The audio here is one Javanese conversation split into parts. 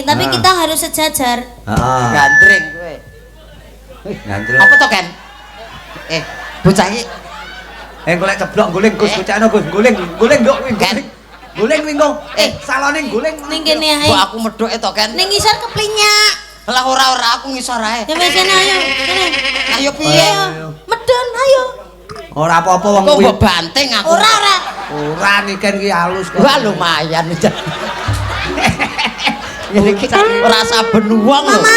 tapi kita harus sejajar. Gandring kowe. Gandring. Apa to, Ken? Bocah iki Golek ceblok guling Gus, bocahno Gus, guling nduk kuwi. Guling kuwi engko. Salone guling. Ning kene ae. Kok aku medhoke to, Ken? Ning ngisor keplinyak. Lah ora aku ngisor ae. Ya wis kene ayo. Kene. Ayo piye? Medon ayo. Ora apa-apa wong Kok kuwi. mbok banting aku. Ora niken ki halus kok. Wah lumayan. Ini kita ora saben wong lho. Mama,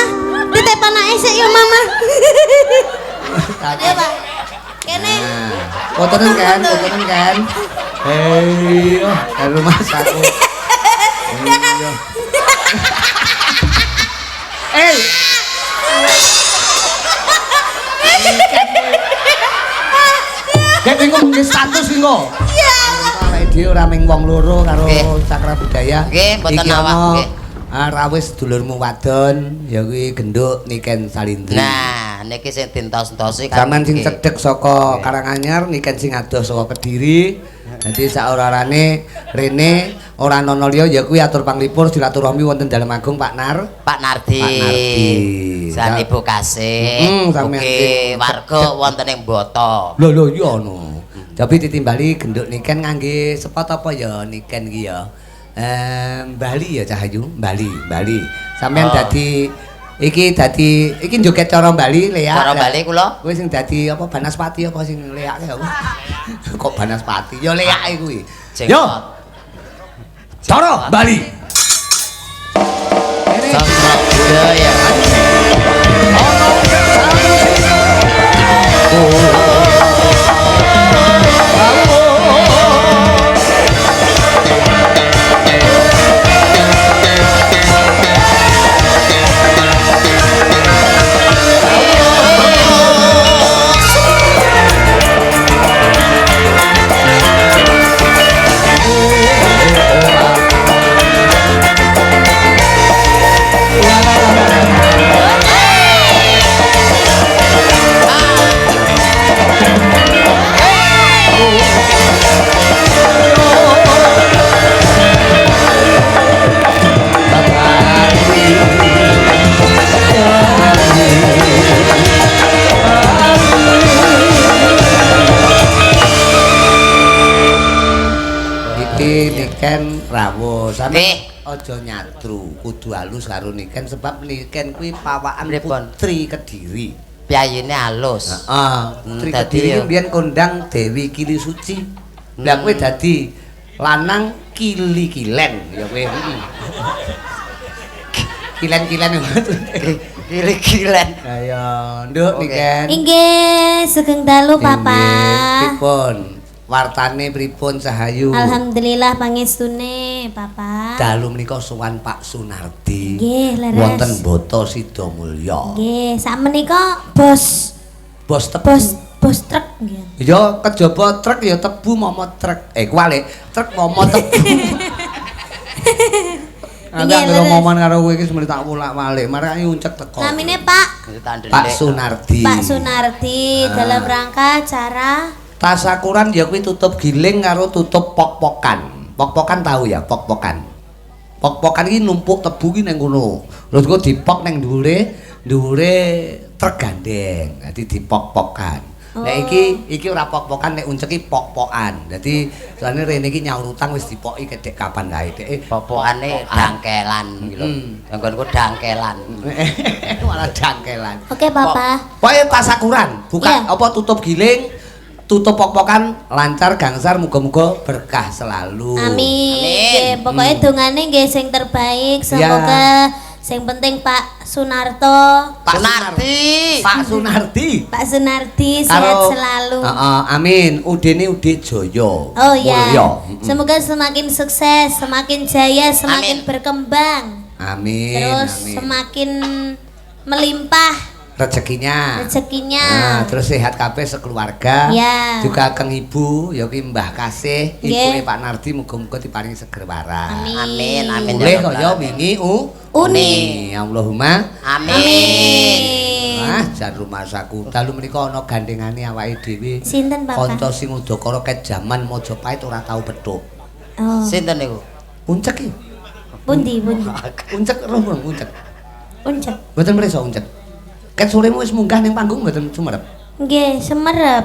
ditep anake sik yo Mama. Ayo, Pak. Kene. Fotonen kan. Hei, kalau mas aku. Kayak bingung nggih status ki kok. Ya. Awake dhewe ora ming wong loro karo Cakra Budaya. Nggih, mboten awak nggih. Rawis dulurmu wadon ya kuwi genduk Niken Salindri. Nah, niki sing dintos-entosi kan. Sampeyan sing cedhek saka Karanganyar, Niken sing adoh saka Kediri. Dadi saorarane rene ora ana liya ya kuwi atur panglipur silaturahmi wonten Dalem Agung Pak Nardi. San Ibu Kasih. Oke, warga wonten ing Boto. Lho iya ono. Tapi ditimbali genduk Niken ngangge spot apa ya Niken ki ya? Bali ya Cahayu, Bali. Sampeyan dadi iki joget cara Bali Lea. Cara Bali kula. Kowe sing dadi apa Banaspati apa sing leake apa? Kok Banaspati? Ya leake kuwi. Yo. Cara Bali. Sastra budaya. Niken rawuh sampe aja nyatru kudu halus karo Niken sebab Niken kuwi pawakan putri Kediri Piyayine halus. Putri Kediri iki mbiyen kondang Dewi Kili Suci. Lah kowe dadi lanang Kili-kilen ya kowe. Kilen-kilen Kili-kilen. Ayo nduk Niken. Inggih, sugeng dalu Papa. Pripun? Wartane pripun Cahayu? Alhamdulillah pangestune, Papa. Dalu menika sowan Pak Sunardi. Nggih, leres. Wonten Boto Sidomulya. Nggih, sakmenika bos truk nggih. Ya kejaba truk ya tebu momot truk. Kuwalik, truk momot tebu. Angger momen karo kowe iki semene tak wolak-walik, marek ayo uncek teko. Namine Pak Sunardi. Pak Sunardi dalam rangka acara tasakuran ya kuwi tutup giling karo tutup pok-pokan. Pok-pokan tahu ya, pok-pokan. Pok-pokan iki numpuk tebu ki ning kono. Terus kok dipok ning dhuwure truk gandeng. Dadi dipok-pokan. Nek iki ora pok-pokan nek unceki pok-pokan. Dadi soalnya rene iki nyaur utang wis dipoki kedek kapan kae dek. Pok-pokane dangkelan iki lho. Nggonku dangkelan. Malah dangkelan. Oke, Papa. Pokoke tasakuran, buka apa tutup giling. Tutup pok-pokan lancar gangsar muga-muga berkah selalu. Amin. Pokoknya dongane nggih sing terbaik. Semoga sing penting Pak Sunarto. Pak Sunardi sehat selalu. Amin. Udene Ude Jaya. Oh ya. Semoga semakin sukses, semakin jaya, semakin berkembang. Amin. Terus semakin melimpah rezekinya. Nah, terus sehat kabeh sekeluarga. Ya. Juga kang ibu ya ki Mbah Kasih, ibuke Pak Nardi muga-muga diparingi seger waras. Amin. Boleh kaya wingi Uni. Allahumma amin. Jan rumah saku. Dalu menika ana gandengane awake dhewe. Sinten, Bapak? Kanca sing udakara ket jaman Majapahit ora tau petuk. Oh. Sinten niku? Uncek iki. Pundi. Uncek roh uncek. Uncek. Mboten mresa uncek. Ket soremu wis munggah ning panggung mboten sumerep. Nggih, semerep.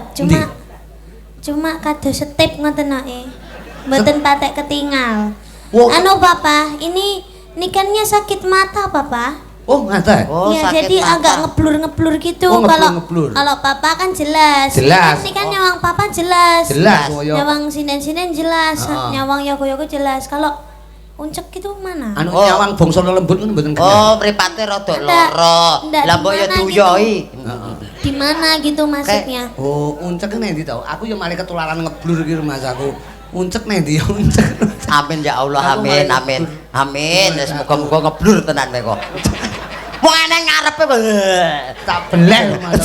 Cuma kados setip ngoten ae. Mboten patek ketinggal. Wo, Anu Papa, ini nikannya sakit mata Papa. oh ngata. Oh, Ya, sakit jadi mata. agak ngeblur-ngeblur gitu. Oh, Kalau ngeblur-ngeblur. kalau Papa kan jelas. Jelas. Ini kan nyawang Papa jelas. Jelas koyo. Nyawang sinen-sinen jelas, Heeh. nyawang yogo-yogo jelas. Kalau uncek itu mana? Anu Oh. nyawang bangsa lembut ngono mboten kenal. Oh, mripate rada Ndak, lara. ndak Lah mbok ya di mana tuyoi. Heeh. Di mana gitu maksudnya? Oh, uncek nang ndi to? Aku ya malah ketularan ngeblur iki Mas aku. Uncek nang ndi ya uncek. Amin ya Allah, Aku amin, malah amin. ngeblur. Amin. Malah Wis muga-muga ngeblur tenan kowe kok. Wong ana ngarepe kok. Tak belek Mas.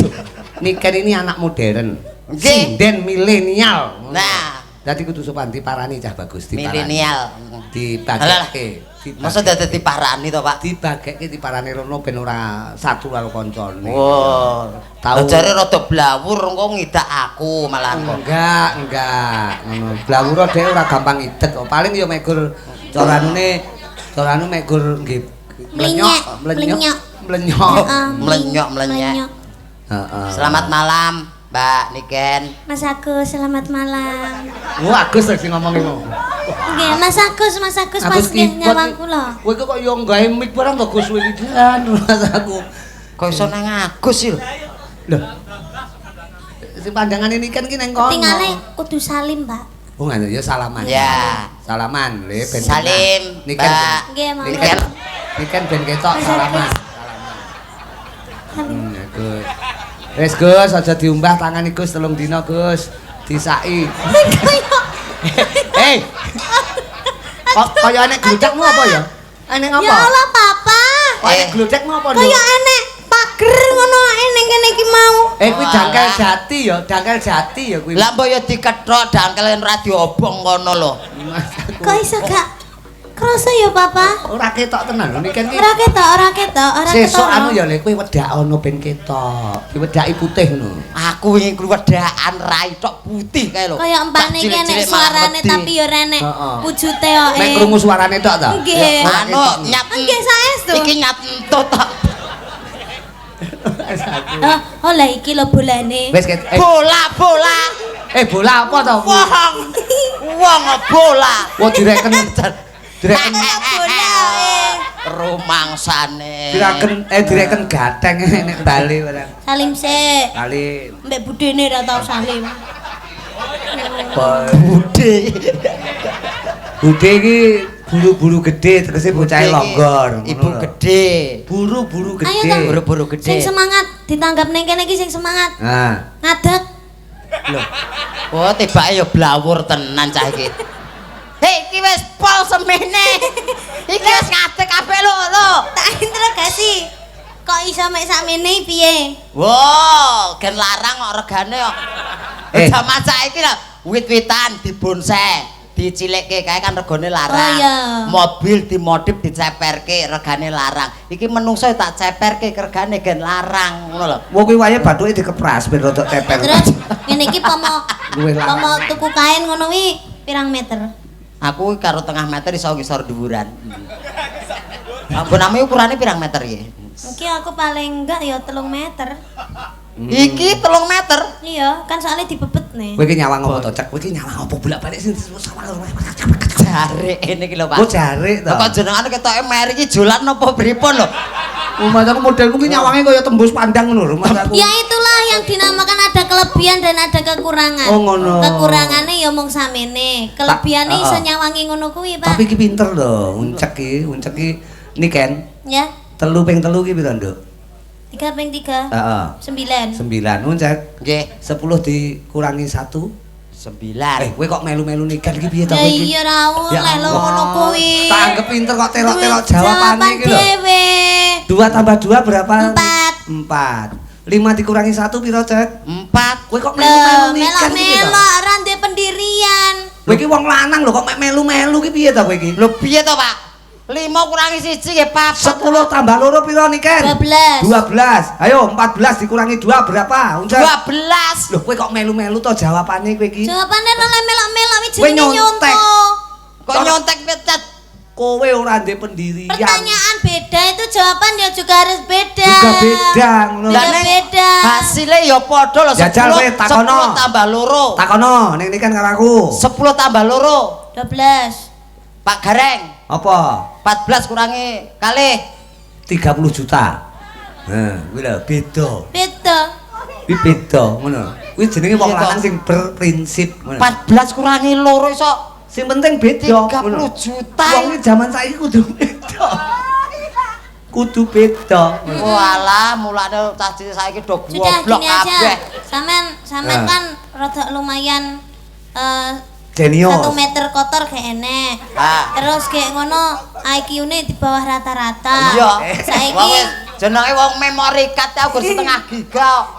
Niken ini anak modern. Nggih. Sinden milenial. Nah, Dadi kudu sopan diparani cah bagus diparani. milenial. Dibageke. Masa dadi diparani to, Pak? Dibageke diparani rono ben ora satu karo kancane. Oh, Tahu. jare rada blawur engko ngidak aku malah kok. Enggak. Ngono. Blawura dhek ora gampang idek kok. Paling ya megur corane megur nggih Melenyok. melenyok. Heeh, Melenyok. Heeh. Selamat malam, Mbak Niken. Mas Agus, selamat malam. Wah, Agus sing ngomong ngono. Nggih, Mas Agus pas nggih nyawang kula. Kowe kok yo gawe mic barang to Gus Wilidan Mas aku. Kok iso nang Agus sih? Lho. Sing pandangan ini kan ki nang kono. Tingale kudu salim, Pak. Oh, ngono ya salaman. Ya. Salaman le ben. Salim, Niken. Mbak. Nggih, Mas. Niken. Niken ben ketok Mas salaman. Agus. Salim. Gus. Wis Gus, aja diumbah tangan iki Gus, 3 dina Gus. Disaki. Hei. Kok kaya enek gludakmu apa ya? Enek apa? Ya Allah, Papa. Kok enek gludakmu apa lho? Kaya enek pager ngono ae ning kene iki mau. Kuwi dangkal jati ya, dangkal jati ya kuwi. Lah mbok ya dikethok dangkelen ra diobong kono lho. Kok iso gak krasa ya, Papa? Ora ketok tenan lho Niken iki. Ora ketok. Sesuk anu ya le kowe wedak ana ben ketok. Diwedaki putih ngono. Aku wingi kluwedaan rai tok putih kae lho. Kaya empane Tak kene cilik-cilik malah suarane wedi. tapi ya renek Heeh. wujute kok. Nek krungu suarane tok ta? Nggih. Anu nyat. Nggih saestu. Iki nyat entut tok. Oh lah iki lho bolane. Wis ket Bola. bola apa to? Wong bola. Wah direken direken Bola. Rumangsane. direken gateng nek bali barang. Salim sik. Kali Mbek budene ra tau salim. Bude. Bude iki buru-buru gede tegese bocah longgor. Ibu gede. Buru-buru Ayo gede. Kang. Buru-buru gede. Sing semangat ditanggap ning kene iki sing semangat. Nah, Ngadeg. Lho. Oh, tibake ya blawur tenan cah iki. Hei, iki wis pol semene. Iki wis ngadeg kabeh lho. Tak interogasi. Kok iso mek sakmene piye? Wow, gen larang kok regane kok. Jaman saiki lho, wit-witan dibonsai. Dicilikke kae kan regane larang. Oh, iya. Mobil dimodif diceperke regane larang. Iki menungso tak ceperke regane gen larang ngono lho. wong kuwi wae bathuke dikepras ben rodok teper. Terus ngene iki pomo Luwih larang. pomo tuku kain ngono wi pirang meter? Aku karo tengah meter iso ngisor dhuwuran. Ampunane ukurane pirang meter iki? Iki aku paling enggak ya 3 meter. Iki 3 meter. Iya, kan soalnya dibebet nih. Kowe iki nyawang apa to, Cek? Kowe iki nyawang apa bolak-balik sing sawang. Jare ini iki lho, Pak. Oh, jarik to. Kok jenengan ketoke meri iki jolan napa pripun lho? Mas aku modelmu ki nyawange kaya tembus pandang ngono lho, Mas aku. Ya itulah yang dinamakan ada kelebihan dan ada kekurangan. Oh, ngono. Kekurangannya ya mung samene, kelebihannya iso nyawangi ngono kuwi, Pak. Tapi iki pinter lho, uncek ki Niken. Ya, 3 ping 3 ki piro, Nduk? 3 ping 3. Heeh. 9. 9 uncek. Nggih, 10 dikurangi 1. 9. Kowe kok melu-melu Niken iki piye to Ya kowe iki? iya ra oleh lho Allah. ngono kuwi. Tak anggap pinter kok telok-telok jawabane iki lho. Dhewe. 2 tambah 2 berapa? 4. 4. 5 dikurangi 1 piro, Cek? 4. Kowe kok Lho, melu-melu Niken iki to? melok-melok ra ndek pendirian. Kowe iki wong lanang lho kok mek melu-melu ki piye to kowe iki? Lho piye to, Pak? 5 kurangi 1 nggih 4. 10 tambah 2 piro Niken? 12. 12. Ayo 14 dikurangi 2 berapa? Uncek. 12. Loh kowe kok melu-melu to jawabane kowe iki? Jawabane ora melok-melok wi Kowe jenenge nyontek. nyontok. Kok nyontek petet? kowe ora ndek pendirian. Pertanyaan beda itu jawaban ya juga harus beda. Juga beda ngono. Juga Lah, Neng, beda. Hasilnya ya padha lho. Jajal kowe 10 takono. 10 tambah loro. Takono ning nikan karo aku. 10 tambah loro. 12. Pak Gareng. Apa? 14 kurangi kalih 30 juta. Nah, kuwi lho beda. Beda. Kuwi beda ngono. Kuwi jenenge wong Iya, toh. lanang sing berprinsip ngono. 14 kurangi loro iso Sing penting beda. 30 juta. Wong iki jaman saiki kudu beda. Kudu beda. Walah, mulane tadi saiki do Sudah goblok gini aja. kabeh. Sampean kan rada lumayan Jenius. 1 meter kotor kayak enek. Ah. Terus kayak ngono IQ-ne di bawah rata-rata. Iya. Saiki Wong wis jenenge wong memori card aku setengah giga.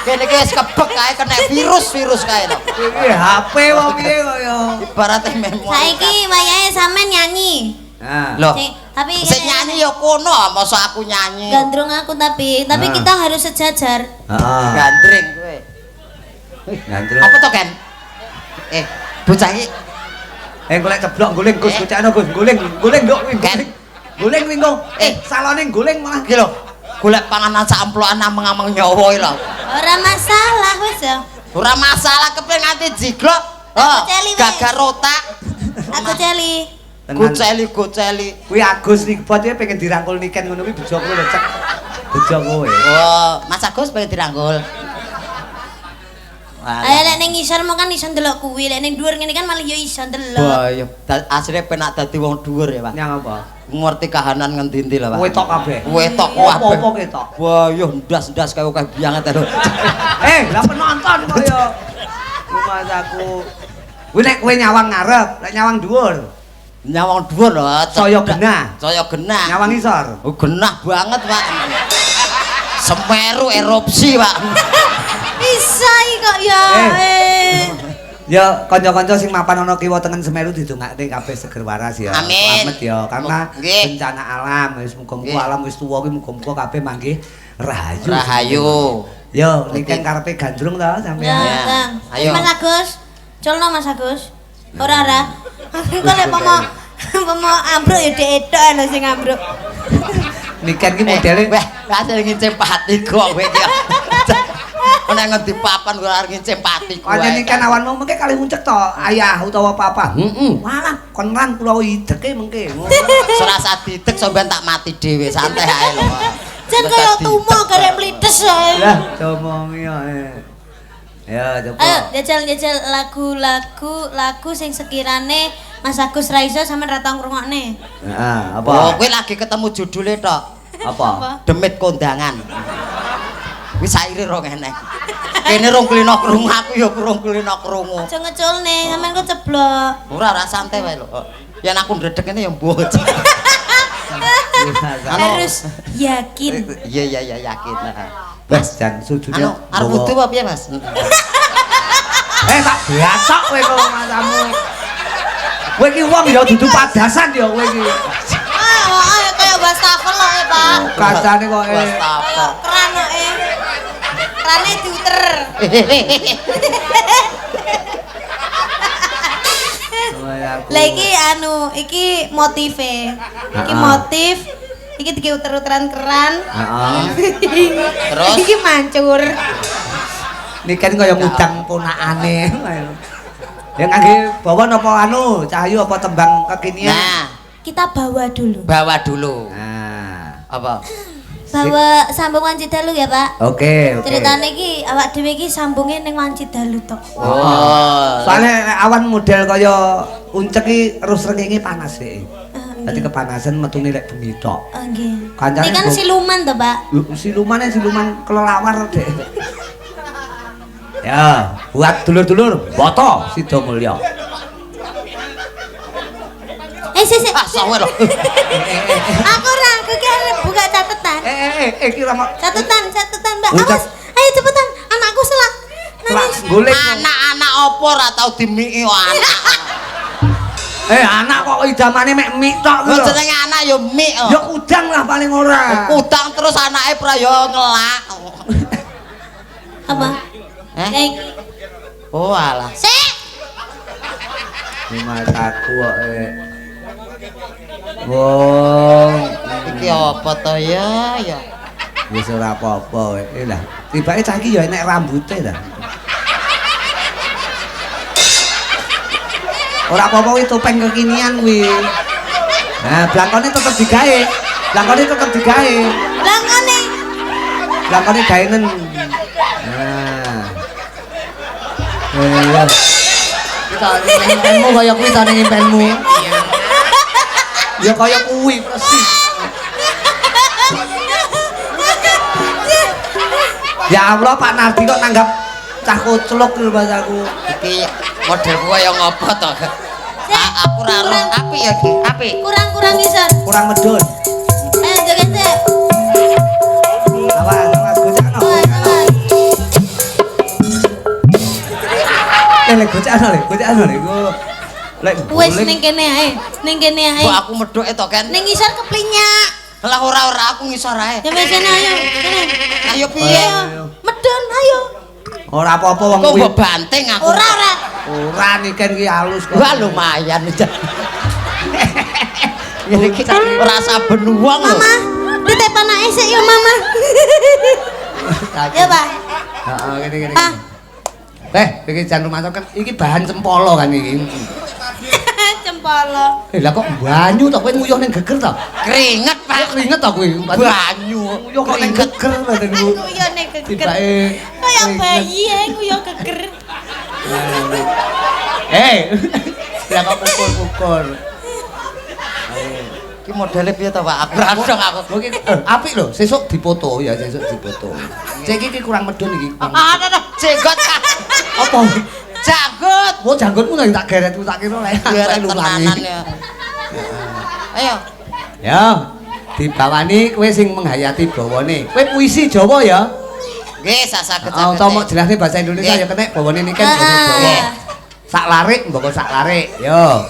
Kene iki wis kebek kae kena virus kae lho. Iki HP wong piye kaya. Ibaratnya memori. saiki wayahe sampean nyanyi. Nah. Loh. Tapi Sing nyanyi ya kono, masa aku nyanyi. gandrung aku tapi Ah. kita harus sejajar. Heeh. Gandring kowe. Gandrung. Apa to, Ken? Bocah iki Golek ceblok guling Gus gocekno Gus. Guling nduk kuwi. Ken. Guling kuwi engko. Eh. Salone guling malah. iki lho. Golek panganan sak amplokan ameng-ameng nyawa iki lho. Ora masalah wis ya. Ora masalah kepen nganti jiglok. Aku celi wis. Gagar otak. Aku celi. Goceli. Kuwi Agus Nikbot iki pengen dirangkul Niken ngono kuwi bejo kowe lho cek. Bejo kowe. Oh, Mas Agus pengen dirangkul. Ayo lek ning ngisor mau kan iso ndelok kuwi, lek ning dhuwur ngene kan malah yo iso ndelok. Wah, iya. Asline penak dadi wong dhuwur ya, Pak. Nyang apa? Ngerti kahanan ngendi-endi lho, Pak. Wetok kabeh. Wetok kabeh. Apa ketok? Wah, yo ndas-ndas kaya akeh banget lho. Lah penonton kok ya. Mas aku. Kuwi nek kowe nyawang ngarep, nek nyawang dhuwur. Nyawang dhuwur lho. Saya genah. Saya genah. Nyawang isor. Oh, genah banget, Pak. Semeru erupsi, Pak. Bisa iki kok ya. Ya kanca-kanca sing mapan ana kiwa tengen Semeru didongakne kabeh seger waras ya. Amin. Selamat ya karena Nggih. bencana alam wis muga-muga Nggih. alam wis tuwa kuwi muga-muga kabeh manggih rahayu. Rahayu. Yo niken karepe gandrung to sampean. Ya, Ya. Kang. Ayo. Mas Agus. Culno Mas Agus. Ora. Kok lek pomo ambruk ya dek-edok lho sing ambruk. Niken ki modele Wah, asal ngincim pati kok kowe iki. Ana ngendi papan kok arep ngincim pati kowe. kaya niken awanmu mengke kali muncek to ayah utawa papa. Walah kon lan kula ideke mengke. Serasa ditek sampean tak mati dhewe santai ae lho. Jan kaya tumo garek mlides ae. Lah comongi ya. Ya coba. Ayo jajal lagu sing sekirane Mas Agus Raiso sampean ra tau ngrungokne. Heeh, Oh, apa? kowe lagi ketemu judule tok. Apa? Demit kondangan. Wis saire rong enek. Kene rong kulino krungu aku ya rong kulino krungu. Aja ngeculne, sampean kok ceblok. Ora santai wae lho. Yen aku ndredeg kene ya mbok. Harus yakin. Iya yakin. Mas jan sujune. Anu arep wudu apa piye, Mas? Tak biacok kowe kok masamu. Kowe iki wong ya dudu padasan ya kowe iki. Ayo kaya wastafel kok ya, Pak. Kacane kok Kaya keran kok e. Kerane diuter. Lah iki motive. Iki motif. Iki diuter-uteran keran. Heeh. Terus? Iki mancur. Niken kaya ngudang ponakane. Ya kangge bawa napa anu, Cahyu apa tembang kekinian? Nah, Kita bawa dulu. bawa dulu. Nah. Apa? Bawa sambung Wanci Dalu ya, Pak. Oke. Ceritane iki awak dhewe iki sambunge ning Wanci Dalu tok. Oh. Soalnya nek awan model kaya uncek iki terus rengenge panas sih. Dadi kepanasan metune lek bengi tok. Oh nggih. Kancane Ini kan kok- siluman to, Pak. Siluman kelelawar dek. Ya, buat dulur-dulur, boto Sido Mulya. Sik. Ah, sawe lho. Aku ki arep buka catatan. Iki lama Catatan, Mbak. Ucap. Awas. Ayo cepetan, anakku salah. Nangis. golek. Anak-anak opo ora tau dimiki anak. Anak kok idamane mek mik tok Lho lho. jenenge anak ya mik. Ya udang lah paling ora. Kudang terus anake pra ya ngelak. Apa? Oh alah. Sik. Mataku kok Wong Iki apa to ya? wis ora apa-apa wae lah. Tibake cah iki ya enek rambuté ta. Ora apa-apa kuwi topeng kekinian kuwi. Nah, blangkone tetep digawe. Blangkone tetep digawe. Langane. Blangkone gaenen. Nah. Ya. Kita impenmu kaya kuwi ta ning impenmu. Ya kaya kuwi persis. Ya Allah Pak Nardi kok nanggap cah koclok lho Mas aku. Iki modelku kaya ngopo to? Aku ora roh apik ya iki, apik. Kurang ngisor. Kurang medun. Ayo joget sik. Awas gocakno. Lek gocakno lek. Lek Wis ning kene ae. Ning kene ae. Kok aku medhoke to, Ken? Ning ngisor keplinyak. Lah ora aku ngisor ae. Ya wis kene ayo. Kene. Ayo piye? Medun ayo. Ora apa-apa wong Kok kuwi. mbok banting aku. Ora niken iki halus kok. Wah lumayan. Ini kita ora saben wong lho. Mama, ditep anake sik ya Mama. Ya, Pak. Heeh, ngene. Pak. Iki jan rumah kan iki bahan cempolo kan iki. Cempolo. Lah kok banyu to kowe nguyuh ning geger to? Keringet, Pak. Keringet to kowe? Banyu. Nguyuh kok ning geger badanmu. Nguyuh ning geger. Tibake Kaya bayi ae nguyuh geger. Lah kok pukul-pukul. Iki modele piye to, Pak? Aku ora dong aku. Oke, apik lho, sesuk dipoto ya, sesuk dipoto. Cek iki kurang medun iki. Jenggot. Apa? Janggut. Wo janggutmu nang tak geretku tak kira lek Biar tenanan ya. Ayo. Ya, dibawani kowe sing menghayati bawane. Kowe puisi Jawa ya? Nggih, saged Oh, to mok jelasne bahasa Indonesia ya kenek bawane niki kan bahasa Jawa. Sak larik mboko sak larik. Yo.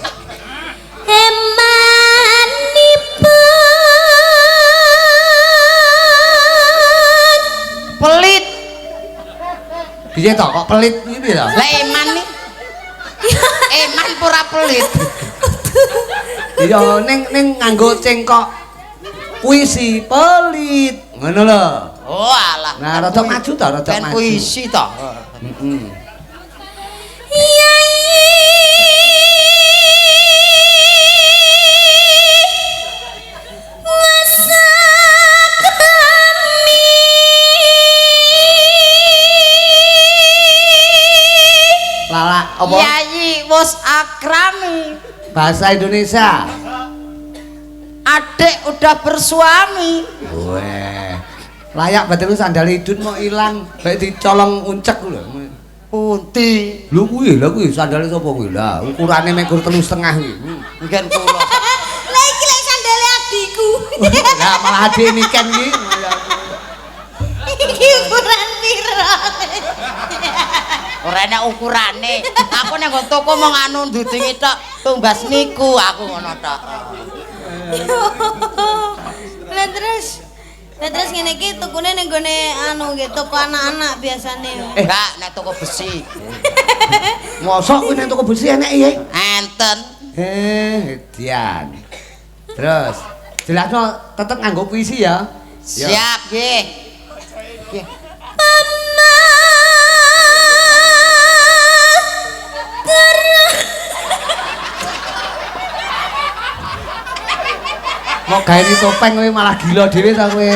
Pelit. Piye to kok pelit iki lho? Lah eman nih. Eman pura pelit. Iya ning nganggo cengkok puisi pelit. Ngono lho. Oh alah. Nah, rada maju to, rada Ben maju. puisi to. Heeh. Lala apa? Yayi wis akrami. Bahasa Indonesia. Adik udah bersuami. Weh. Layak batin lu sandal idun mau ilang, baik dicolong uncek lho. Pundi? Lho kuwi lha kuwi sandale sapa kuwi? Lah ukurane mekur 3,5 kuwi. Mungkin kula. Lah iki lek sandale adikku. Lah malah adik niken iki. Iki ukuran piro? Ora enak ukurane. Aku nek nggon toko mau nganu ndudingi tok tumbas niku aku ngono tok. Lah terus ngene iki tukune ning gone anu nggih toko anak-anak biasane. Enggak nek toko besi. Mosok kuwi nang toko besi enek ya? Enten. Dian. Terus jelasno tetep nganggo puisi ya. Siap nggih. Nggih. Mau gawe topeng kowe malah gila dhewe ta kowe.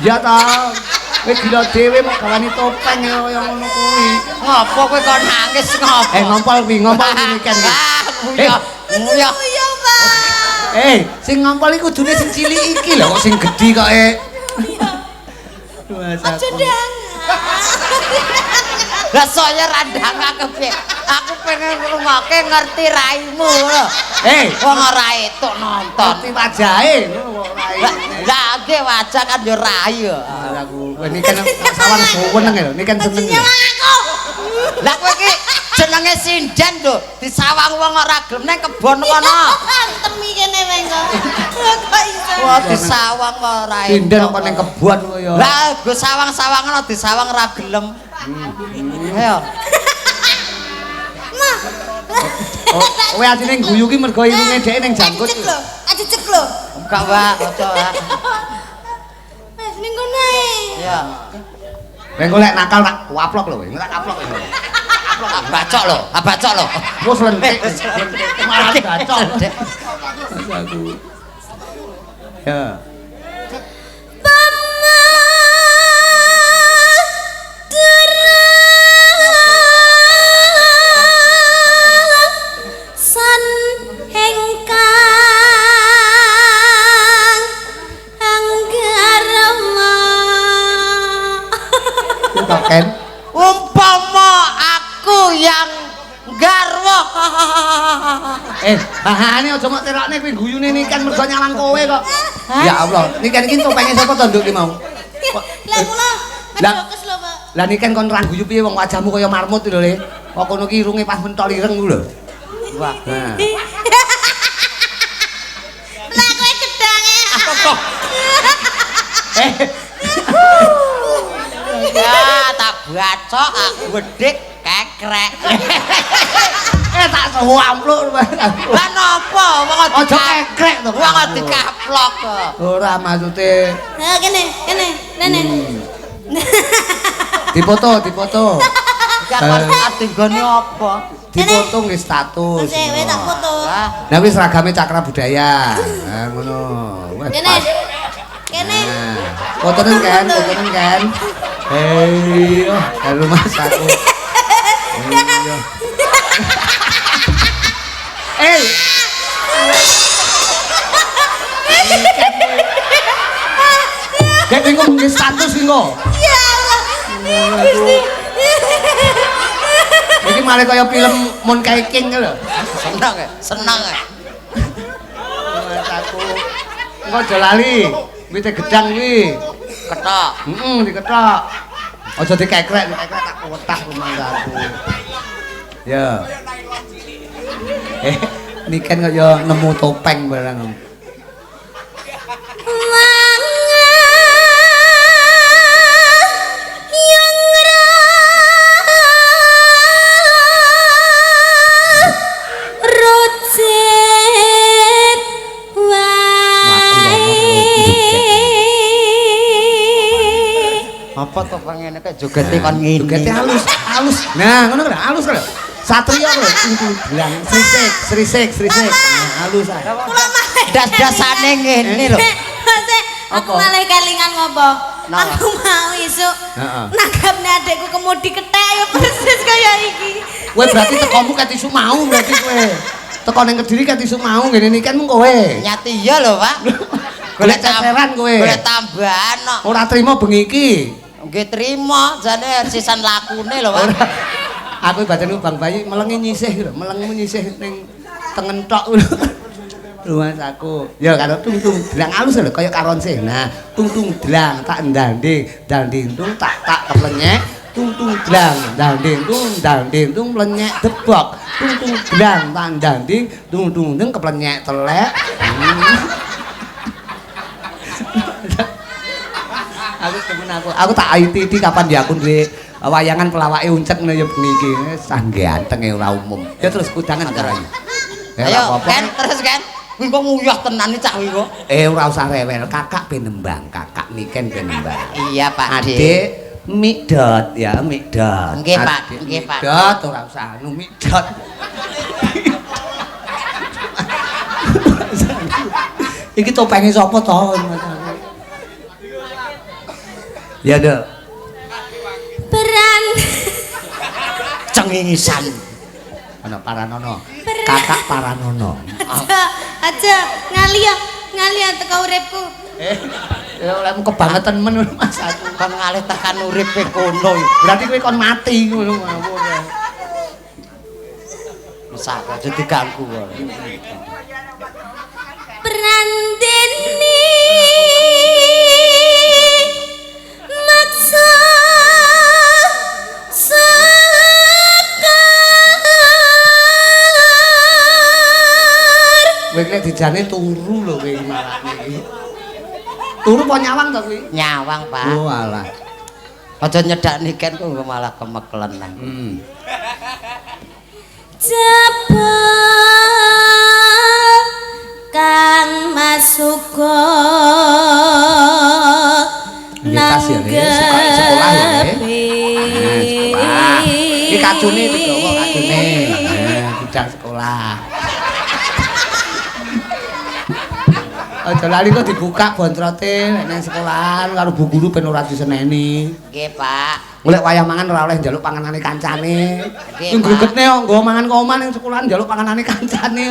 Iya ta. Kowe gila dhewe mau gawe topeng kaya ngono kuwi. Ngopo kowe kok nangis ngopo? Ngompol kuwi niken. Nguyah. Nguyah. Iya, Pak. Sing ngompol iku kudune sing cilik iki lho kok sing gedhi kok Aja ndang. Lah saya randang kepiye? Aku pengen ngrungokke ngerti raimu lho. Wong ora etuk nonton. Ngerti wajahe ngono kok rai. Lah nggih wajah kan yo rai yo. Aku ini kan sawan seneng lho, ini kan seneng. Lah kowe iki jenenge sinden lho, disawang wong ora gelem nang kebon kono. Temi kene wae kok. Kok iso. Wah disawang ora etuk. Sinden kok ning kebon kaya. Lah go sawang-sawangan disawang ora gelem. Ayo. Mah. Kowe asline guyu ki mergo irunge dhek ning jangkut. Aja cek lho. Enggak, Mbak, ojo, Mbak. Wes ning kono ae. Iya. Kowe engko lek nakal tak waplok lho, engko tak kaplok lho. Bacok lho, bacok lho. Wes lentik. Malah bacok. Aku. Ya. San engkang anggarama. Ken. Umpama aku yang garwa. Bahane aja mok terokne kuwi guyune Niken mergo nyalang kowe kok. Ya Allah, Niken iki topenge sapa to nduk ki mau? Lah kula Lah. ngedokes lho, Pak. Lah Niken kon ra guyu piye wong wajahmu kaya marmut lho Le. Kok kono ki irunge pas menthol ireng ku lho. Wah. Nah. Lah kowe gedange. Ya, tak bacok aku gedhek kekrek. Tak suhu ampluk. Lah napa wong Aja kekrek to. wong dikaplok kok. Ora maksude Nah, kene. dipoto. Gak ngerti gone apa. Dipoto nggih status. Wes kowe tak foto. Lah, Nah wis seragame Cakra Budaya. Nah ngono. Wes Kene. pas. Kene. Nah, fotonen kan. Hei, kalau Mas aku. Eh. Kayak bingung nggih status iki kok. Ya Allah. Gusti. Iki malah kaya film Monkey King lho. seneng ya. Mas aku. Engko aja lali. Wite gedang kuwi. Ketok. Diketok. Aja dikekrek tak wetak rumah aku. Ya. Niken kaya nemu topeng barang. Apa to pengen kayak jogete kon ngene. Jogete halus. Nah, ngono kan halus kan. Satria lho, bilang srisik. Nah, halus ae. Kula mah Das-dasane ngene lho. Aku Apa? malah kelingan ngopo? Nah. Aku mau isuk Heeh. nanggapne adekku kemudi kethek ya persis kaya iki. Kowe berarti tekomu ket isu mau berarti kowe. Teko ning Kediri ket isu mau ngene Niken mung kowe. Nyati iya lho, Pak. Golek ceceran kowe. Golek tambahan kok. Ora trimo bengi iki. Nggih trimo, jane sisan lakune lho, Pak. Aku badanku Bang Bayi melengi nyisih lho, melengmu nyisih ning tengen tok lho. Luas aku. Ya karo tung dlang halus lho kaya karon sih. Nah, tung dlang tak danding tung tak keplenyek. Tung dlang danding tung melenyek debok. Tung dlang tak danding tung keplenyek telek. Aku tak ITT kapan ya aku duwe wayangan pelawake uncek ngono ya bengi iki. Sangge antenge ora umum. Ya terus kudangan carane. Ayo, kan terus kan. Kuwi kok nguyah tenan iki cah kuwi kok. Ora usah rewel, kakak ben nembang, kakak Niken ben nembang. Iya, Pak. Adik Mikdot ya, Mikdot. Nggih, Pak. Adik Nggih, Pak. Mikdot ora usah anu Mikdot. Iki topenge sapa to? Ya, Dok. Peran Cengingisan. Ana Paranono. Kakak Paranono. aja ngalia teko uripku. Ya olehmu kebangetan men Mas aku. Kon ngalih tekan uripe kono. Berarti kowe kon mati ngono ngawur. Mesak aja diganggu kok. Peran deni maksa Kowe nek dijane turu lho kowe marane iki. Turu apa nyawang to kuwi? Nyawang, Pak. Oh alah. Aja nyedak Niken kok malah kemekelen nang. jebul kang masuka Tas ya, Le. Sekolah ya, Le. Sekolah. Iki kacune digawa kacune. Bidang sekolah. Aja lali kok dibuka bontrote nek nang sekolahan karo bu guru ben ora diseneni. Nggih, Pak. Golek wayah mangan ora oleh njaluk panganane kancane. Nggih, Sing Pak. gregetne kok nggo mangan kok omah ning sekolahan njaluk panganane kancane.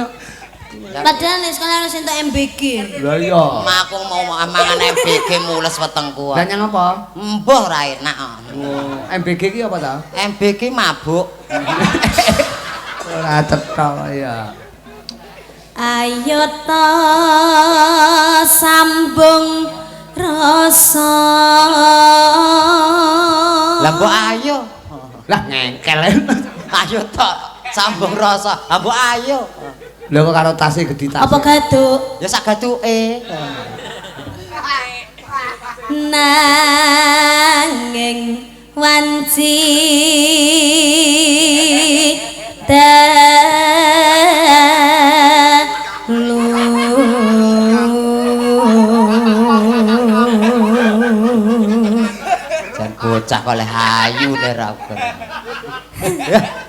Padahal nek sekolah harus entuk MBG. Lah iya. Aku mau mangan MBG mules wetengku. Lah nyang apa? Mbuh ra enak. Oh, MBG ki apa ta? MBG mabuk. Ora cetha ya. Ayo to sambung rasa. Lah mbok ayo. Lah ngengkel. Ayo tok sambung rasa. Lah mbok ayo. Lha kok karo tase gedhi tas. Apa gaduk? Ya sak gatuke. Nanging wanci Jan bocah kok leh ayu le ra ber.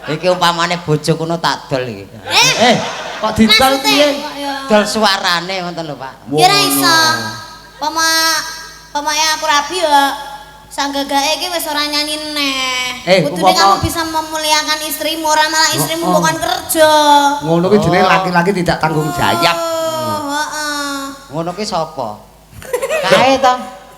Iki umpamane bojoku no tak dol iki. Kok didol piye? Dol suarane ngoten lho, Pak. Ya ora iso. Pamane aku rabi ya. Sanggagae iki wis ora nyanyi neh. Kudune kamu bisa memuliakan istrimu, ora malah istrimu bukan kerja. Ngono kuwi jenenge laki-laki tidak tanggung jawab. Heeh. Ngono ki sapa? Kae to.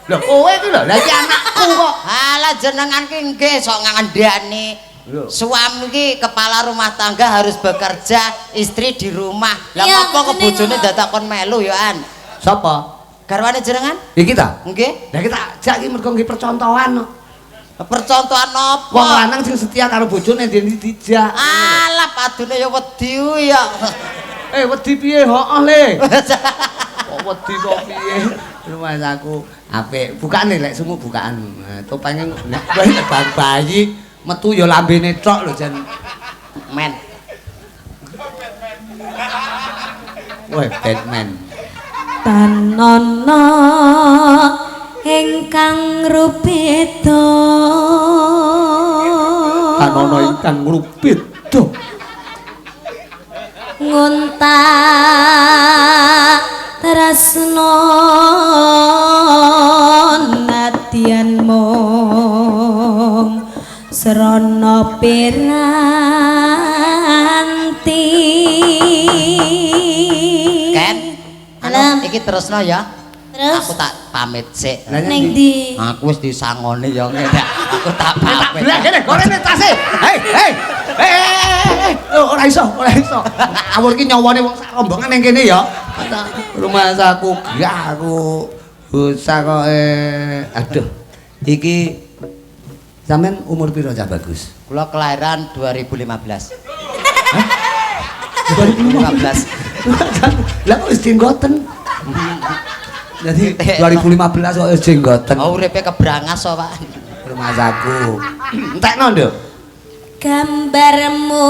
Lho, kowe iki lho, lah iki anakku kok. Alah jenengan ki nggih sok ngandani. Suami ki kepala rumah tangga harus bekerja, istri di rumah. Lah Ya, ngopo kok jenenge bojone ngono. dadak kon melu ya an? Sapa? Garwane jenengan? Iki ta? Nggih. Lah kita jak iki mergo nggih percontohan. Percontohan apa? Wong lanang sing setia karo bojone ndene dijak. Alah padune ya wedi ya. Wedi piye? Heeh, Le. Kok wedi kok piye? Rumah aku apik. Bukaan lek sumu bukaan. Topenge nek bayi metu ya lambene tok lho jan. Men. Woi, Batman. Tanana ingkang rupeda. Tanana ingkang rupeda. Ngunta tresno nadyan mung srana piranti. Ken. Alam. Iki terusno ya. Terus? Aku tak pamit sik. Ning ndi? Aku wis disangoni ya ngene. Aku tak pamit. Lah kene gorene tase. Hei. Ora iso. Awur ki nyawane wong sak rombongan ning kene ya. Rumah saku gak aku usah kok aduh. Iki sampean umur piro Cah Bagus? Kula kelahiran 2015. 2015. Lah kok wis jenggoten. Jadi 2015 kok wis jenggoten. Oh uripe kebrangas kok, Pak. Rumah saku. Entekno, Nduk. Gambarmu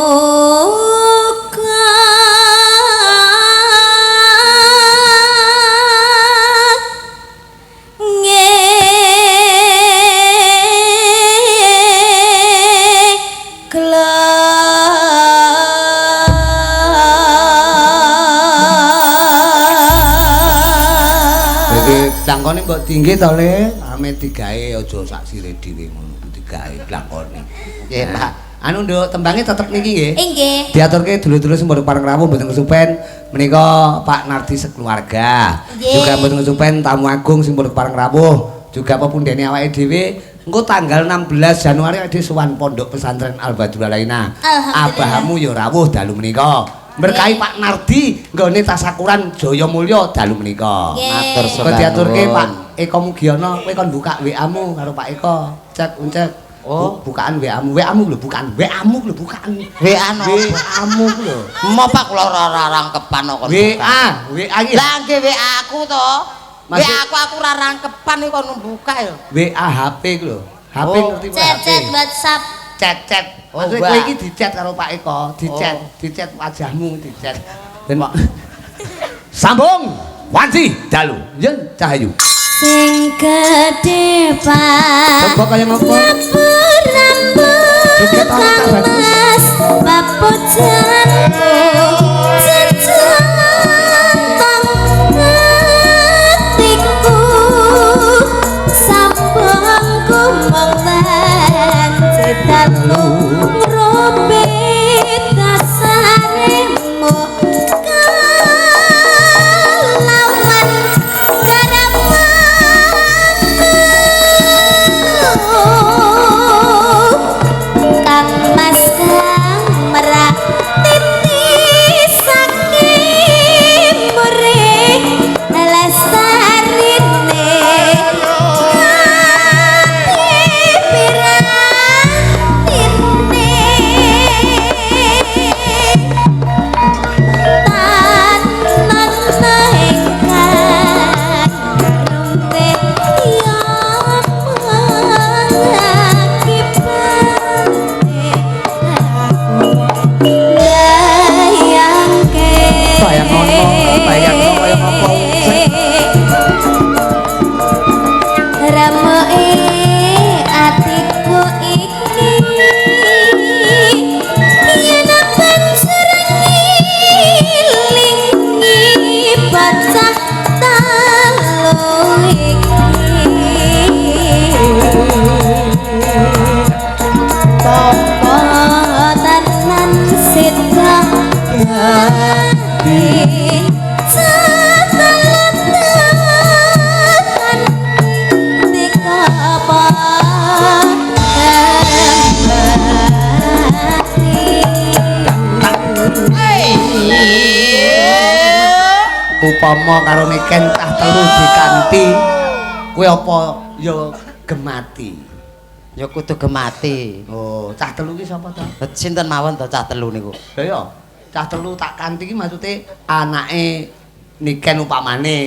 Langkone mbok tinggi to, Le. Ame digawe aja sak sire dhewe ngono. Digawe langkone. Nggih, Pak. Anu Nduk, tembange tetep niki nggih. Nggih. Diaturke dulur-dulur sing mboten pareng rawuh mboten kesupen menika Pak Nardi sekeluarga. Nggih. Juga mboten kesupen tamu agung sing mboten pareng rawuh. Juga pepundhene awake dhewe engko tanggal 16 Januari ade sowan Pondok Pesantren Al Badrul Alaina. Abahamu ya rawuh dalu menika. Berkahi Pak Nardi nggone tasakuran Jaya Mulya dalu menika. Matur Kok sembah. diaturke Pak Eko Mugiono kowe kon buka WA-mu karo Pak Eko. Cek uncek. Oh, bukaan WA-mu. WA-mu lho bukan. WA-mu lho bukan. WA napa? WA-mu lho. Mau Pak kula ora rangkepan kok. WA iki. Lah nggih WA aku to. Maksud- WA aku ora rangkepan iki kon buka ya. WA HP ku lho. HP Oh. ngerti Pak? Chat HP. WhatsApp. cet. Oh, Maksudnya kowe iki dicet karo Pak Eko, dicet wajahmu dicet. Ben sambung wanci dalu. Yen Cahayu. Sing gedhe pak. Coba kaya ngopo? Joget ana tak bagus. Papujanku jejentang hatiku sambungku mongten citaku ngrobet dasarmu kalauan Kang Mas Kang Merak titis saking muring lestarine ati pirantine tanan ingkang rumpe upama karo niken cah telu dikanthi kowe apa ya gemati Ya kudu gemati. oh cah telu ki sapa ta Sinten mawon to cah telu niku? lha ya cah telu tak kanthi ki maksude anake niken upamane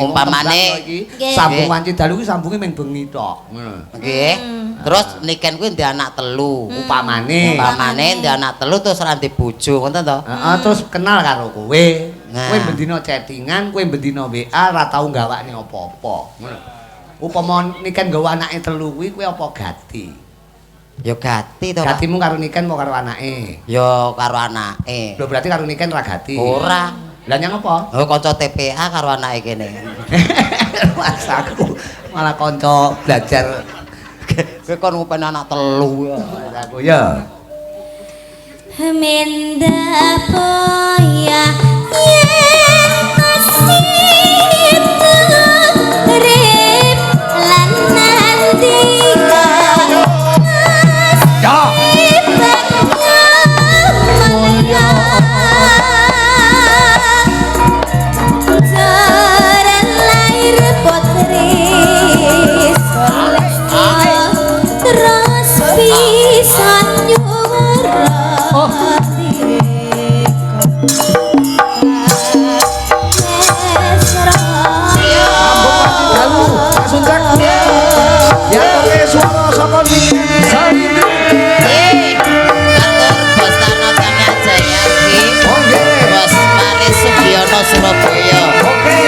iki sambung wanci dalu ki sambunge mung bengi tok ngono Nggih. Terus niken kuwi ndek anak telu. upamane Ndek anak telu terus ora ndek bojo, ngoten to? heeh terus kenal karo kowe Nah. kowe bendina chattingan kowe bendina WA ora tau gawakne apa-apa ngono upama niken nggawa anake telu kuwi kowe apa gati Ya gati to, Pak. gatimu karo niken apa karo anake Ya karo anake. lho berarti karo niken ra gati Ora. lah nyang apa Oh kanca TPA karo anake kene. Mas aku malah kanca belajar Kowe kon ngupen anak telu ya. aku ya Minda boya yen masih rip lan nantika ya Jaran lahir putri terus bisa Surabaya. Oke.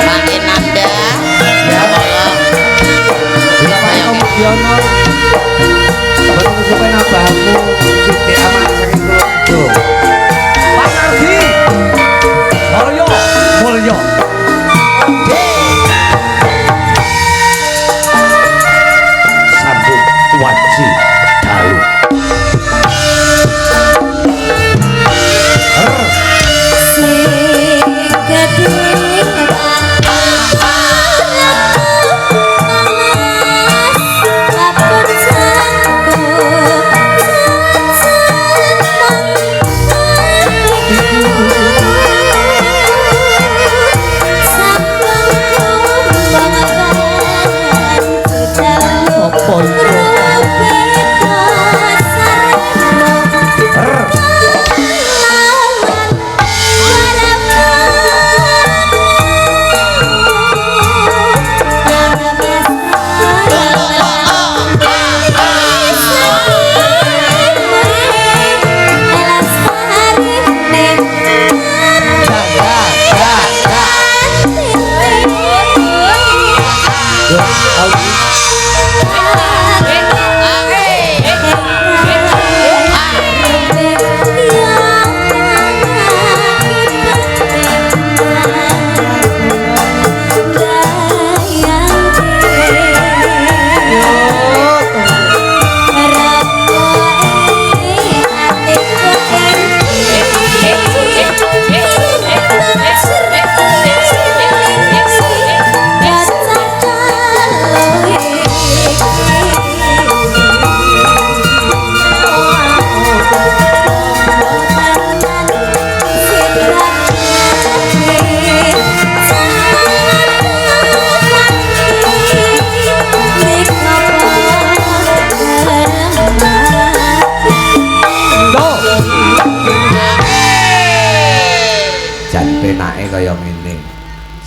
Pak Inanda. Ya. Tolong. Saya Mudiono. Betul supaya nabahmu Siti aman saking Kulonado. Pak Nardi. Mulyo, mulyo. Sambut wanci dalu. Apa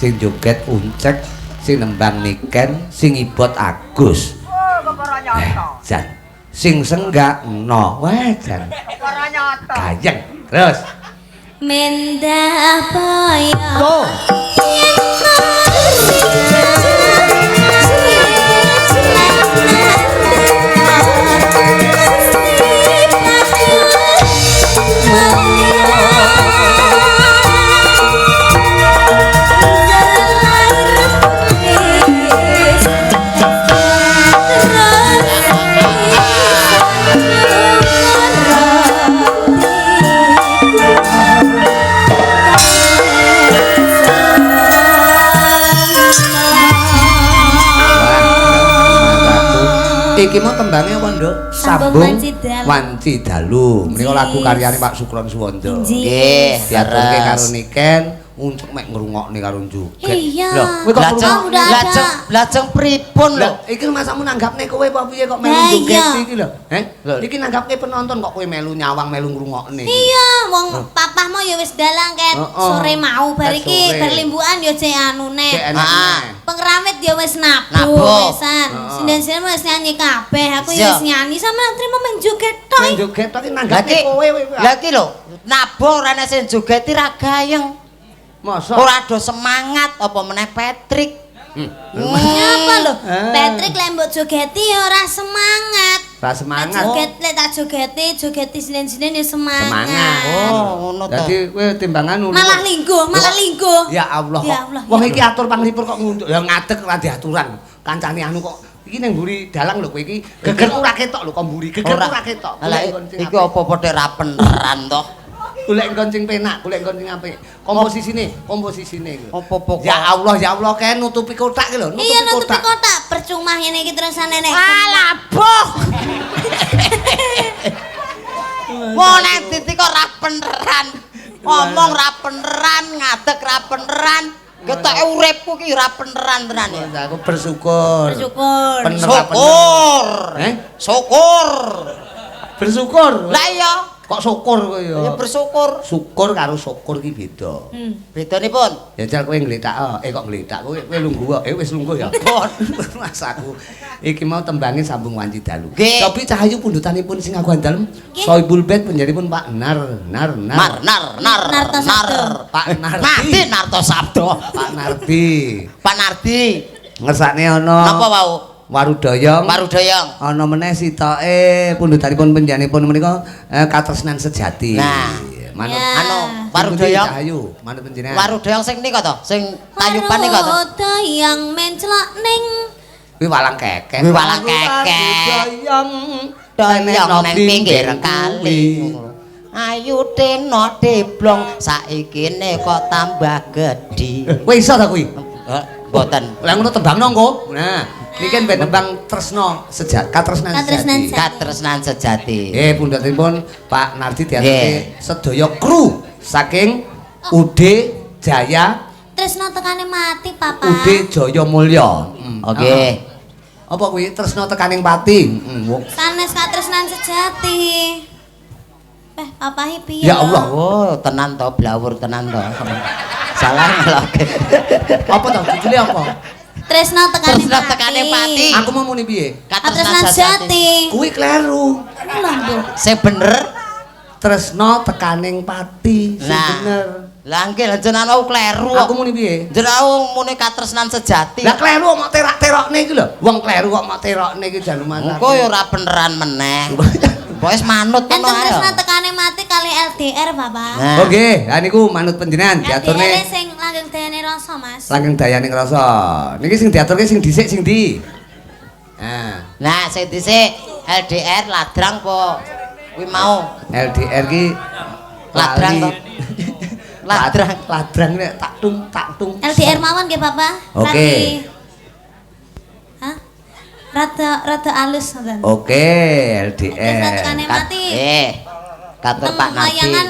sing joget Uncek, sing nembang Niken, sing ibot Agus. Jan. Sing senggak no. Wah, jan. Gayeng. Terus. Mendah boyo. Loh. Iki mau tembangnya apa, Nduk? Sambung Wanci Dalu. Menika lagu karyane Pak Sukron Suwondo. Nggih, diaturke karo Niken untuk mek ngrungokne karo joget. Iya. Lho, kowe kok lajeng pripun lho? Iki masamu nanggapne kowe apa piye kok melu joget iki lho? Iki nanggapke penonton kok kowe melu nyawang melu ngrungokne. Iya, wong papahmu ya wis dalang ket sore mau bar iki bar limbukan ya jek anune. Pengramit ya wis nabuh wisan. Sinden-sinden wis nyanyi kabeh, aku ya wis nyanyi sama trimo men joget tok. Men joget tok iki nanggapke kowe. Lah iki lho, nabuh ora ana sing jogeti ra gayeng. Masa ora do semangat apa meneh Patrick. Apa lho? Patrick lek mbok jogeti ya ora semangat. Ora semangat. Lek tak jogeti sinden-sinden ya semangat. Oh, ngono to. Dadi kowe timbangan Malah lingguh. Ya Allah. Wong iki atur panglipur kok ngunduk ya ngadeg ora diaturan. Kancane anu kok iki ning mburi dalang lho kowe iki gegerku ra ketok lho kok mburi gegerku ra ketok. Lah iki apa pothok ra peneran to? Golek nggon sing penak, golek nggon sing apik. Komposisine iki. Apa Ya Allah kae nutupi kotak iki lho, Iya nutupi kotak, percuma ngene iki terusane nek. Alah, boh. Wong nek titik kok ra peneran. Ngomong ra peneran, ngadeg ra peneran. Ketoke uripku ki ra peneran tenan ya. Aku bersyukur. Syukur. Bersyukur. Lah iya. Kok syukur kowe ya? Ya bersyukur. Syukur karo syukur ki beda. Bedanipun? Ya jal kowe ngletak kok ngletak kowe lungguh kok. Wis lungguh ya. Mas aku iki mau tembangin sambung wanci dalu. Cobi Cahayu pundutanipun sing aku andalem. Soibul bed penjaripun Pak Nar. Pak Nardi. Narto Sabdo. Pak Nardi. Pak Nardi. Ngersakne ana. Napa wau? Warudoyong. Ana meneh sitoke pundutanipun penjanipun menika katresnan sejati. Nah, manut Warudoyong. Manut panjenengan. Warudoyong sing nika to, sing tayuban nika to. Warudoyong mencelok ning kuwi walang kekek. Doyong nang pinggir kali. Ayu teno deblong saikine kok tambah gedhi. Kowe iso ta kuwi? Mboten. Lah ngono tembangno engko. Nah, niki ben tembang tresno sejati, katresnan sejati. Pundatipun Pak Nardi diaturke sedaya kru saking UD Jaya tresno tekane mati, Papa. UD Jaya Mulya. Oke. Apa kuwi tresno tekaning pati? Sanes katresnan sejati. Papa piye? Ya Allah. Oh, tenan to, blawur tenan to. Salah ngeloke. Apa to? Judule apa? Tresno tekane pati. Aku mau muni piye? Katresnan sejati. Kuwi kleru. Lah, Nduk. Sing bener tresno tekaning pati, sing bener. Lah nggih jenengan kleru. Aku muni piye? Jenengan muni katresnan sejati. Lah kleru kok terak-terokne iki lho. Wong kleru kok mak terokne iki jan masalah. Engko ya ora beneran meneh. Wis manut ngono ae. Tresno tekane mati kali LDR, Bapak. Oke, lah niku manut panjenengan diaturne. LDR sing langgeng dayane rasa, Mas. Langgeng dayane rasa. Niki sing diaturke sing dhisik sing ndi? Nah, sing dhisik LDR ladrang po kuwi mau. LDR ki ladrang to. Ladrang nek tak tung. LDR mawon nggih, Bapak. Oke. Hah? Rada alus ngoten. Oke, LDR. Tekane mati. Katur Pak Nardi. Layangan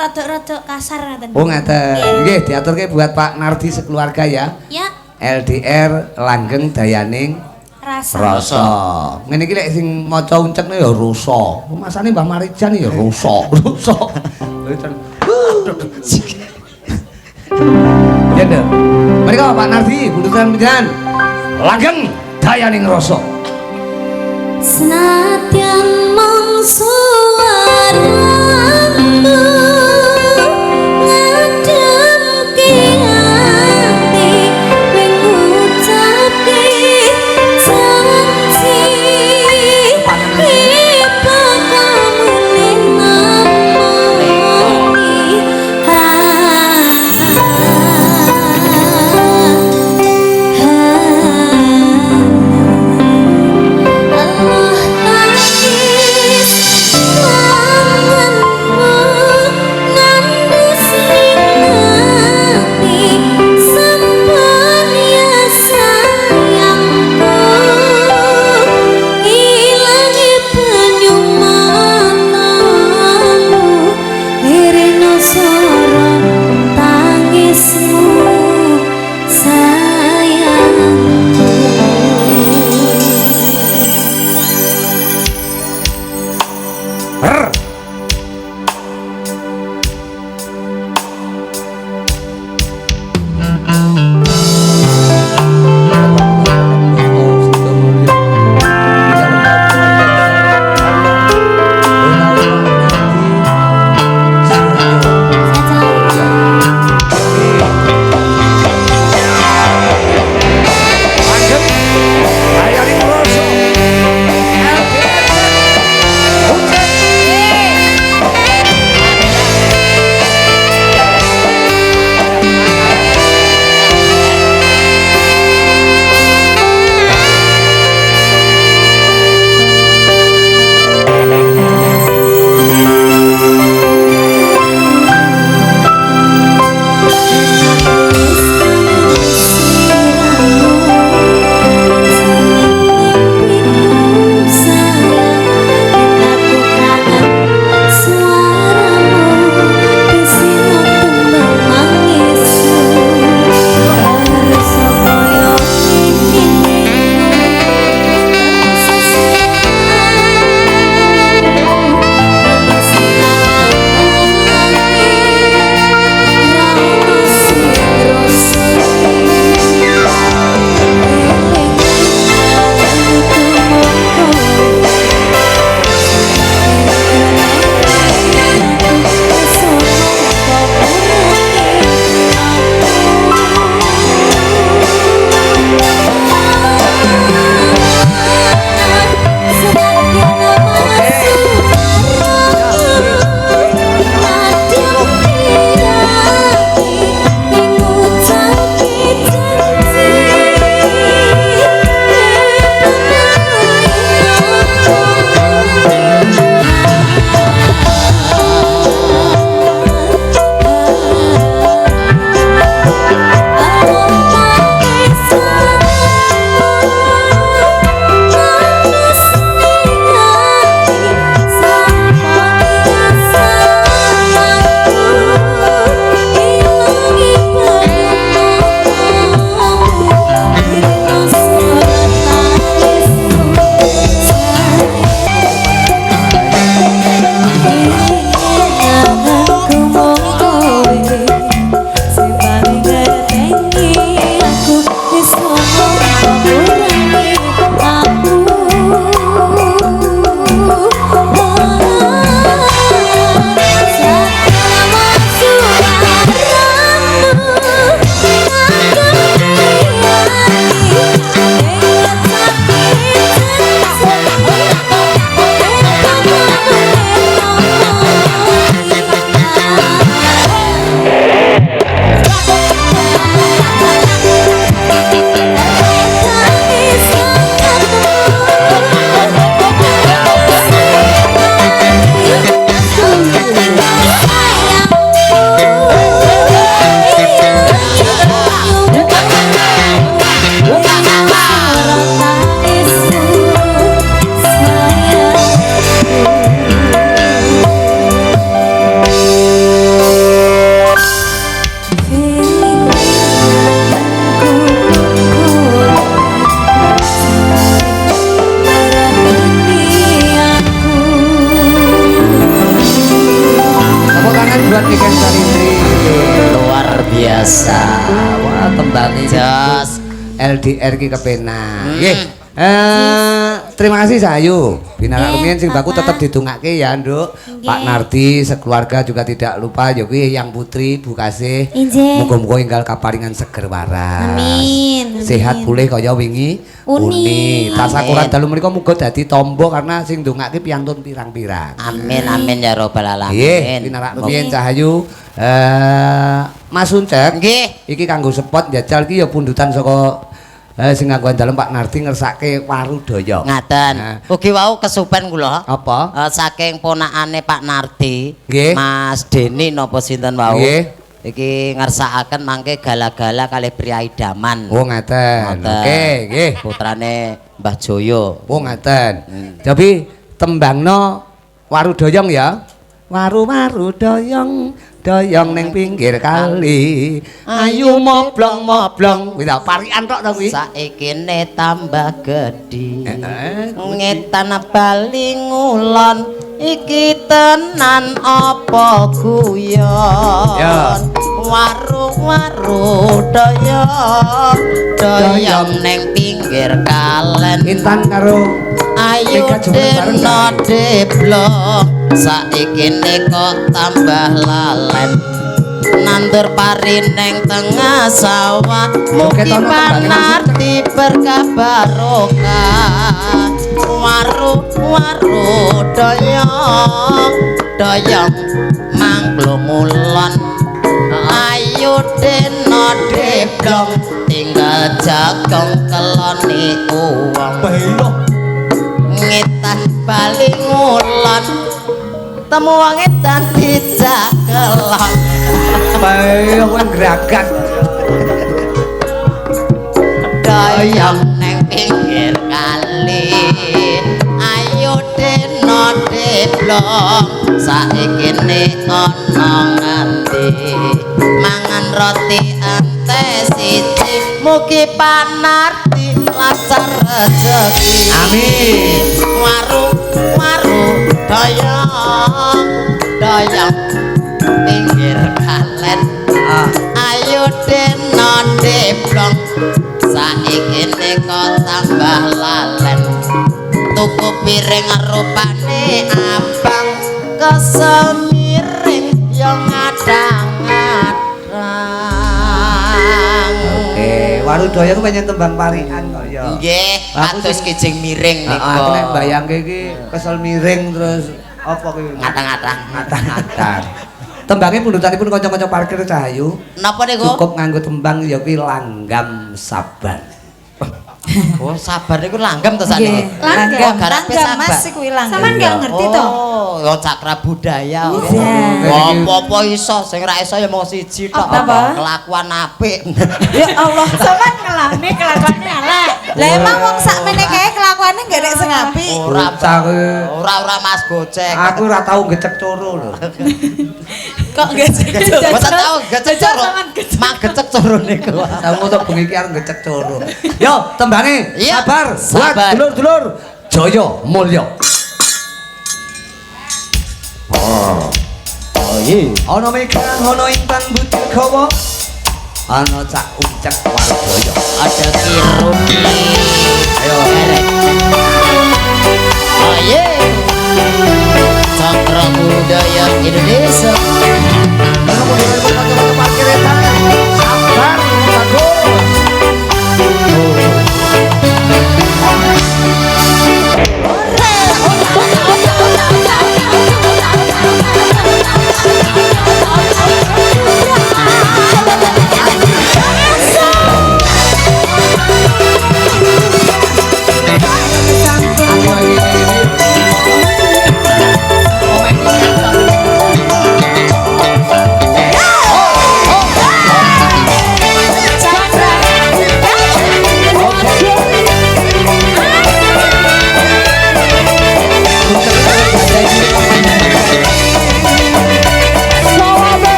rada kasar ngoten. Oh, ngaten. Nggih, diaturke buat Pak Nardi sekeluarga ya. Ya. LDR langgeng dayaning rasa. Ngene iki lek sing maca uncekne ya rusa. Masane Mbah Marijan ya rusa. Ya, Nduk. Mari Mega Pak Nardi, budukan pidan. Langgeng dayaning rasa. Senadyan mung suaramu ngademke ati ing ngucapke janji iba kamu linamoni biasa. Wah, tembangnya LDR ki kepenak. Nggih. Terima kasih Sayu. Binarak rumiyin sing baku tetep didongake ya, Nduk. Pak Nardi sekeluarga juga tidak lupa ya kuwi Yang Putri Bu Kasih. Muga-muga enggal kaparingan seger waras. Amin. Sehat pulih kaya wingi uni. Tasakuran dalu menika muga dadi tombo karena sing ndongake piantun pirang-pirang. Amin amin ya rabbal alamin. Nggih, binarak rumiyin Cahayu. Mas Uncek. Nggih. Iki kanggo spot njajal ki ya pundutan saka sing nganggo dalem Pak Nardi ngersake Warudaya. Ngaten. Ugi wau kesupen kula. Apa? Saking ponakane Pak Nardi, Nggih. Mas Deni napa sinten wau. Nggih. Iki ngersakaken mangke gala-gala kalih Priai Daman. Oh ngaten. Oke, nggih. Putrane Mbah Joyo. Oh ngaten. Jadi tembangno Warudoyong ya. Waru doyong doyong ning pinggir kali. Ayu moblong-moblong. Wis parikan tok to kuwi. Saikine tambah gedhi. Ngetan bali ngulon iki tenan apa guyon. Waru doyong doyong ning pinggir kalen. Intan karo Ayo deno deblok saikine kok tambah lalen nandur pari neng tengah sawah mugi panarti berkah barokah waru doyong manglungulon ayo deno deblok tinggal jagong keloni uwong ngetan bali ngulon temu wong edan dijak kelon bae wong gerakan doyong neng pinggir kali ayo deno deblok saikine ana nganti mangan roti ante siji mugi panarti lancar rezeki amin waru doyong pinggir kalen ayo deno deblong saikine kok tambah lalen tuku piring rupane abang kesel miring yo ngadang-ngadang. Warudoyo ku penyen tembang parikan kok ya. Nggih, atus kijing miring niku. Aku nek bayangke iki kesel miring terus apa kuwi? Ngadang-ngadang. Tembange pundutanipun kanca-kanca parkir Cahayu. Napa niku? Cukup nganggo tembang ya kuwi langgam sabar. Oh, sabar niku langgam to sakniki. Langgam, Mas iku ilang. Sampeyan enggak ngerti to? Oh, cakra budaya. Iya. Apa iso sing ra iso ya mung siji tok. Kelakuan apik. Ya Allah, sampean ngelami kelakuane elek. Lah emang wong sakmene kae kelakuane gak nek sing apik. Ora Mas Gocek. Aku ora tau gecek coro lho. Kok gecek? Mboten tau gecek coro. Mak gecek coro niku. Tau ngono bengi iki arep gecek coro. Yo, tembange sabar. Buat Sabar. dulur-dulur Jaya Mulya. Ana Megang, ana Intan Budikawa, ana Cak Uncek Warudoyo. Ada Kirumi. Ayo. Ayo. Cakra budaya Indonesia. Ana model-model kanca-kanca parkir eta. Sabar, bagus.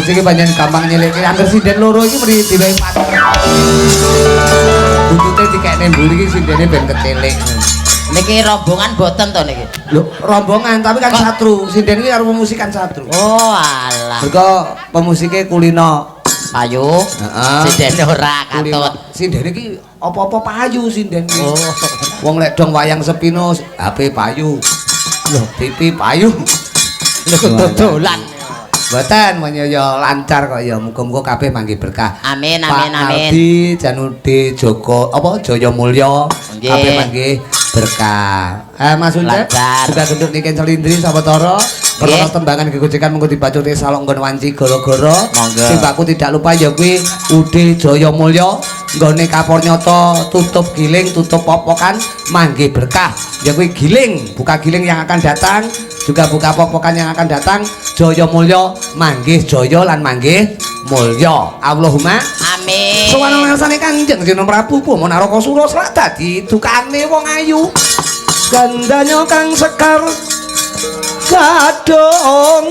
musik iki pancen gampang nyeleke. Angger sinden loro iki mrene diwehi patok. Buntute dikekne mburi iki sindene ben kecelek. Niki rombongan boten to niki. Lho, rombongan tapi kan satru. Sinden iki karo pemusikan satru. Oh, alah. Mergo pemusike Kulino Payu. Heeh. Sindene ora katut. Sindene iki apa-apa payu sinden iki. Oh. Wong lek dong wayang sepino HP payu. Lho, TV payu. Lho dodolan. Mboten menyaya lancar kok ya. Muga-muga kabeh mangke berkah. Amin Pak amin amin. Aldi Janude Joko apa Jaya Mulya kabeh mangke berkah. Mas Untet juga gendut niki Celindri Sawetara. Perkara tembangan gegojekan mengko dibacute salok nggon wanci gara-gara. Simbahku tidak lupa ya kuwi Ude Jaya Mulya nggone kapur nyoto tutup giling tutup popokan mangke berkah. Ya kuwi giling, buka giling yang akan datang, juga buka popokan yang akan datang. Jaya Mulya manggih jaya lan manggih mulya. Allahumma amin. Sowan ngarsane Kanjeng Sunan Prabu Pomo Naraka Surasrat dadi dukane wong ayu. Gandanya kang sekar kadong